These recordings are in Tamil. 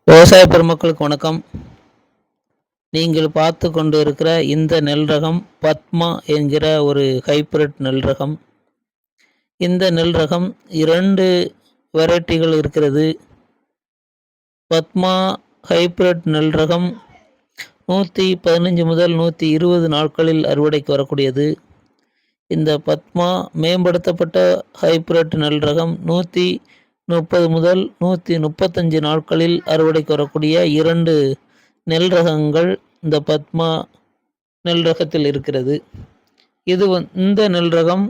விவசாய பெருமக்களுக்கு வணக்கம். நீங்கள் பார்த்து கொண்டு இருக்கிற இந்த நெல் ரகம் பத்மா என்கிற ஒரு ஹைபிரிட் நெல் ரகம். இந்த நெல் ரகம் 2 வெரைட்டிகள் இருக்கிறது. பத்மா ஹைபிரிட் நெல் ரகம் 115 முதல் 120 நாட்களில் அறுவடைக்கு வரக்கூடியது. இந்த பத்மா மேம்படுத்தப்பட்ட ஹைபிரிட் நெல் ரகம் 130 முதல் 135 நாட்களில் அறுவடைக்கு வரக்கூடிய 2 நெல் ரகங்கள் இந்த பத்மா நெல் ரகத்தில் இருக்கிறது. இந்த நெல் ரகம்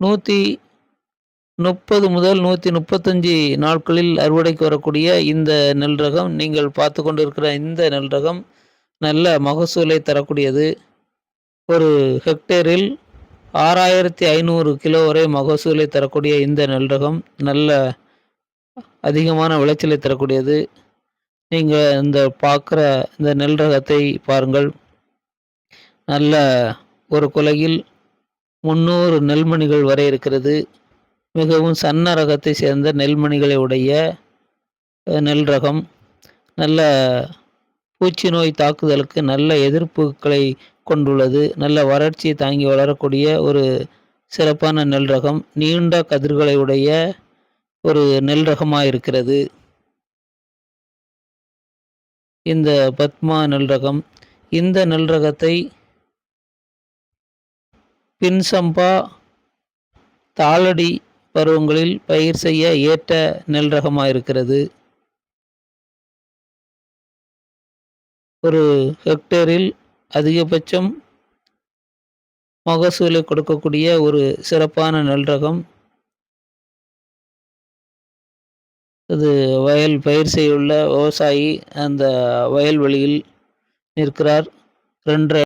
130 முதல் 135 நாட்களில் அறுவடைக்கு வரக்கூடிய இந்த நெல் ரகம், நீங்கள் பார்த்து கொண்டிருக்கிற இந்த நெல் ரகம் நல்ல மகசூலை தரக்கூடியது. ஒரு ஹெக்டேரில் 6500 கிலோ வரை மகசூலை தரக்கூடிய இந்த நெல் ரகம் நல்ல அதிகமான விளைச்சலை தரக்கூடியது. நீங்கள் இந்த பார்க்குற இந்த நெல் ரகத்தை பாருங்கள். நல்ல ஒரு குலையில் 300 நெல்மணிகள் வரை இருக்கிறது. மிகவும் சன்ன ரகத்தை சேர்ந்த நெல்மணிகளை உடைய நெல் ரகம். நல்ல பூச்சி நோய் தாக்குதலுக்கு நல்ல எதிர்ப்புகளை கொண்டுள்ளது. நல்ல வறட்சியை தாங்கி வளரக்கூடிய ஒரு சிறப்பான நெல் ரகம். நீண்ட கதிர்களை உடைய ஒரு நெல் ரகமாக இருக்கிறது இந்த பத்மா நெல் ரகம். இந்த நெல் ரகத்தை பின் சம்பா, தாளடி பருவங்களில் பயிர் செய்ய ஏற்ற நெல் ரகமாக இருக்கிறது. ஒரு ஹெக்டேரில் அதிகபட்சம் மகசூலை கொடுக்கக்கூடிய ஒரு சிறப்பான நெல் ரகம். இது வயல் பயிர் செய்யுள்ள விவசாயி அந்த வயல்வெளியில் நிற்கிறார். 2